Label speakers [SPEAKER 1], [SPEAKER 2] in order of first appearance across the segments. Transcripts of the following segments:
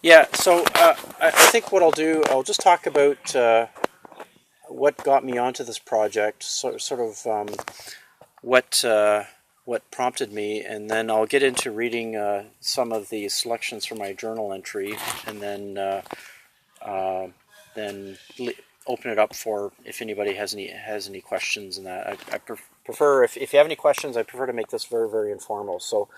[SPEAKER 1] Yeah, so I think what I'll do, I'll just talk about what got me onto this project, sort of what prompted me, and then I'll get into reading some of the selections from my journal entry, and then open it up for if anybody has any questions. And that I prefer, if you have any questions, I prefer to make this very, very informal. So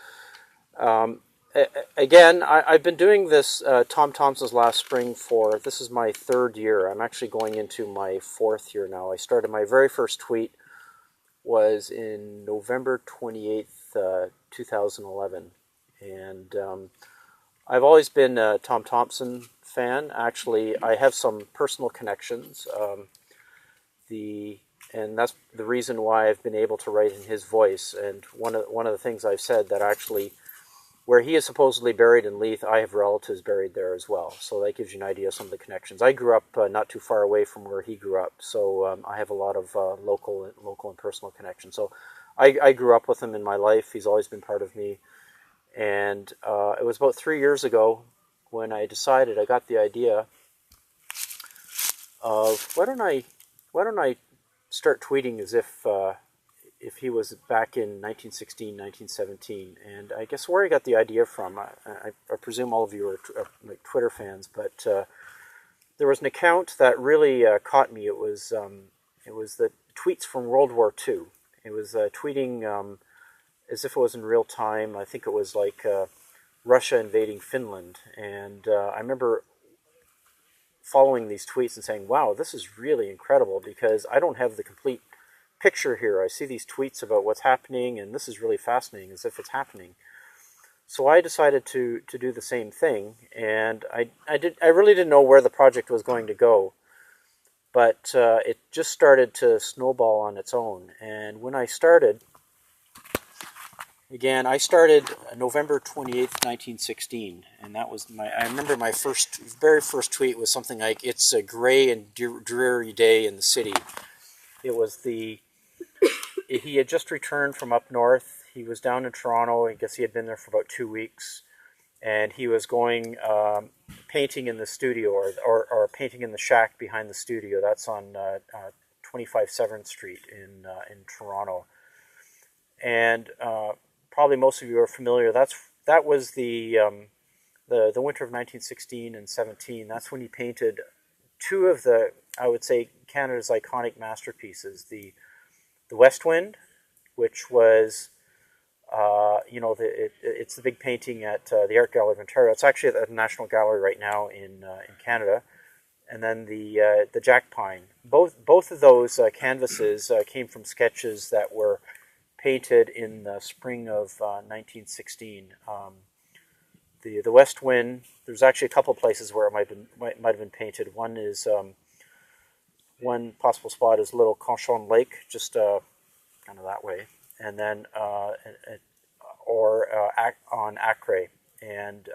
[SPEAKER 1] again, I've been doing this Tom Thomson's Last Spring for, this is my third year. I'm actually going into my fourth year now. I started, my very first tweet was in November 28th, 2011. And I've always been a Tom Thomson fan. Actually, I have some personal connections. And that's the reason why I've been able to write in his voice. And one of the things I've said, that actually, where he is supposedly buried in Leith, I have relatives buried there as well. So that gives you an idea of some of the connections. I grew up not too far away from where he grew up, so I have a lot of local and personal connections. So I grew up with him in my life. He's always been part of me. And it was about 3 years ago when I decided, I got the idea of, why don't I start tweeting as if he was back in 1916, 1917. And I guess where I got the idea from, I presume all of you are like Twitter fans, but there was an account that really caught me. It was the tweets from World War II. It was tweeting as if it was in real time. I think it was like Russia invading Finland. And I remember following these tweets and saying, wow, this is really incredible, because I don't have the complete picture here. I see these tweets about what's happening, and this is really fascinating, as if it's happening. So I decided to do the same thing, and I really didn't know where the project was going to go, but it just started to snowball on its own. And when I started, again, I started November 28th, 1916, and that was I remember my very first tweet was something like, "It's a gray and dreary day in the city." It was he had just returned from up north. He was down in Toronto. I guess he had been there for about 2 weeks. And he was going painting in the studio, or painting in the shack behind the studio. That's on 25 Seventh Street in Toronto. And probably most of you are familiar. That was the winter of 1916 and 17. That's when he painted two of the, I would say, Canada's iconic masterpieces. The West Wind, which was, it's the big painting at the Art Gallery of Ontario. It's actually at the National Gallery right now in Canada. And then the Jack Pine. Both of those canvases came from sketches that were painted in the spring of 1916. The West Wind, there's actually a couple of places where it might have been painted. One is one possible spot is Little Conchon Lake, just kind of that way, and then on Acre, and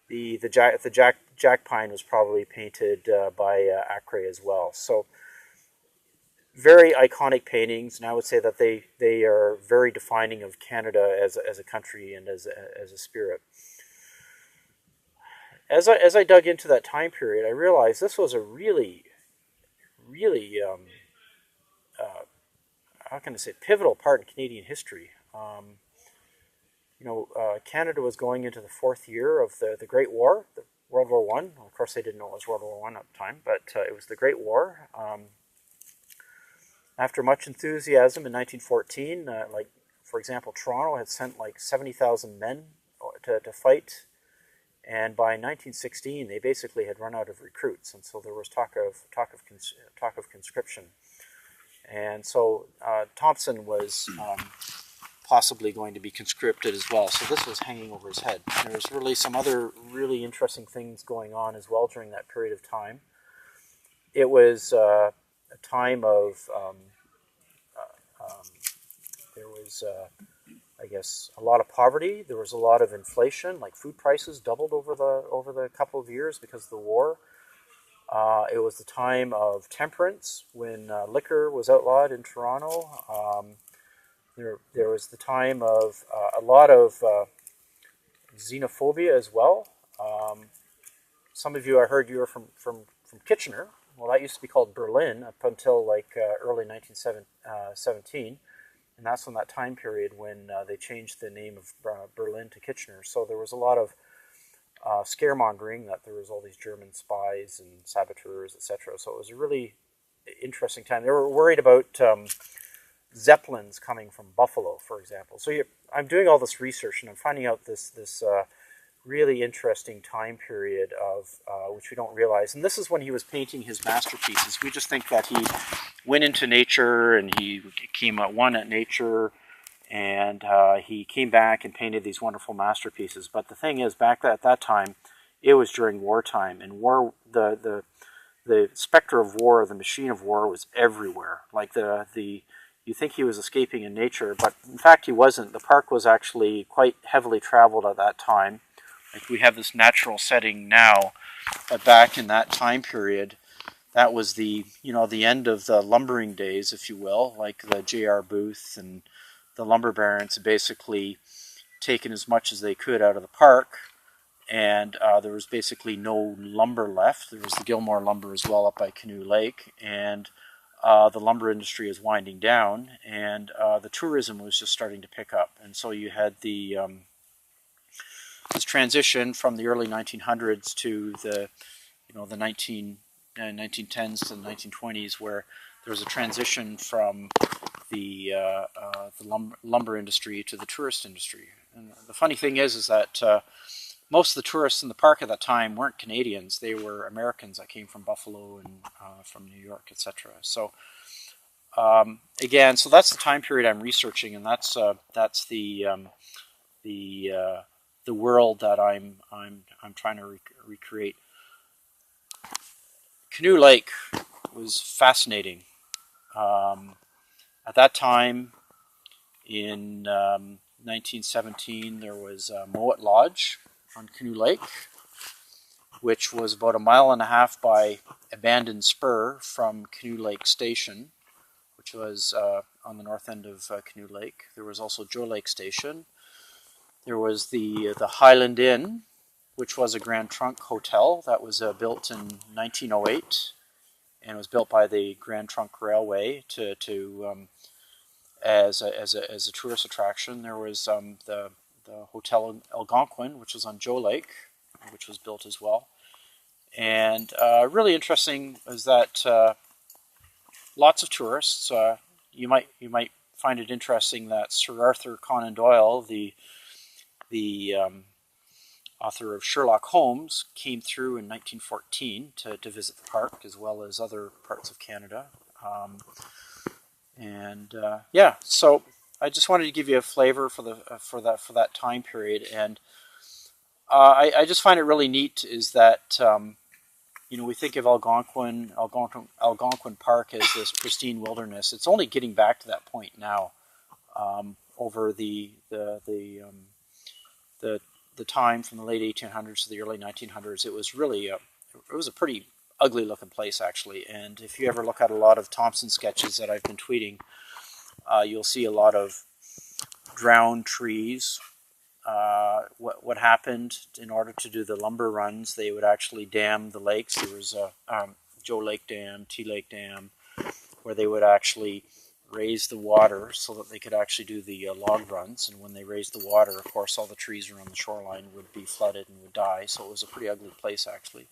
[SPEAKER 1] the Jack Pine was probably painted by Acre as well. So very iconic paintings, and I would say that they are very defining of Canada as a country and as a spirit. As I dug into that time period, I realized this was a really how can I say, pivotal part in Canadian history. Canada was going into the fourth year of the Great War, World War I. Of course, they didn't know it was World War I at the time, but it was the Great War. After much enthusiasm in 1914, for example, Toronto had sent like 70,000 men to fight. And by 1916, they basically had run out of recruits, and so there was talk of conscription. And so Thomson was possibly going to be conscripted as well. So this was hanging over his head. And there was really some other really interesting things going on as well during that period of time. It was a time of there was. I guess a lot of poverty. There was a lot of inflation, like food prices doubled over the couple of years because of the war. It was the time of temperance, when liquor was outlawed in Toronto. There was the time of a lot of xenophobia as well. Some of you, I heard you were from Kitchener. Well, that used to be called Berlin up until like early 1917. And that's when that time period when they changed the name of Berlin to Kitchener. So there was a lot of scaremongering that there was all these German spies and saboteurs, etc. So it was a really interesting time. They were worried about Zeppelins coming from Buffalo, for example. So I'm doing all this research and I'm finding out this really interesting time period of which we don't realize. And this is when he was painting his masterpieces. We just think that he went into nature and he came at one at nature, and he came back and painted these wonderful masterpieces. But the thing is, back at that time, it was during wartime, and the specter of war, the machine of war, was everywhere. Like you think he was escaping in nature, but in fact he wasn't. The park was actually quite heavily traveled at that time. Like we have this natural setting now, but back in that time period, that was the end of the lumbering days, if you will. Like the J.R. Booth and the lumber barons had basically taken as much as they could out of the park, and there was basically no lumber left. There was the Gilmore lumber as well up by Canoe Lake, and the lumber industry is winding down, and the tourism was just starting to pick up. And so you had this transition from the early 1900s to the 1910s to the 1920s, where there was a transition from the lumber industry to the tourist industry. And the funny thing is that most of the tourists in the park at that time weren't Canadians. They were Americans that came from Buffalo and from New York, etc. So again, so that's the time period I'm researching, and that's the world that I'm trying to recreate. Canoe Lake was fascinating. At that time, in 1917, there was Mowat Lodge on Canoe Lake, which was about a mile and a half by abandoned spur from Canoe Lake Station, which was on the north end of Canoe Lake. There was also Joe Lake Station. There was the Highland Inn, which was a Grand Trunk hotel that was built in 1908, and it was built by the Grand Trunk Railway as a tourist attraction. There was the Hotel Algonquin, which was on Joe Lake, which was built as well. And really interesting is that lots of tourists. You might find it interesting that Sir Arthur Conan Doyle, the author of Sherlock Holmes, came through in 1914 to visit the park, as well as other parts of Canada. So I just wanted to give you a flavor for that time period, and I just find it really neat is that we think of Algonquin Park as this pristine wilderness. It's only getting back to that point now. Over the time from the late 1800s to the early 1900s, it was really it was a pretty ugly looking place, actually. And if you ever look at a lot of Thomson sketches that I've been tweeting, you'll see a lot of drowned trees. What happened in order to do the lumber runs, they would actually dam the lakes. There was a Joe Lake Dam, T Lake Dam, where they would actually raise the water so that they could actually do the log runs. And when they raised the water, of course, all the trees around the shoreline would be flooded and would die. So it was a pretty ugly place, actually.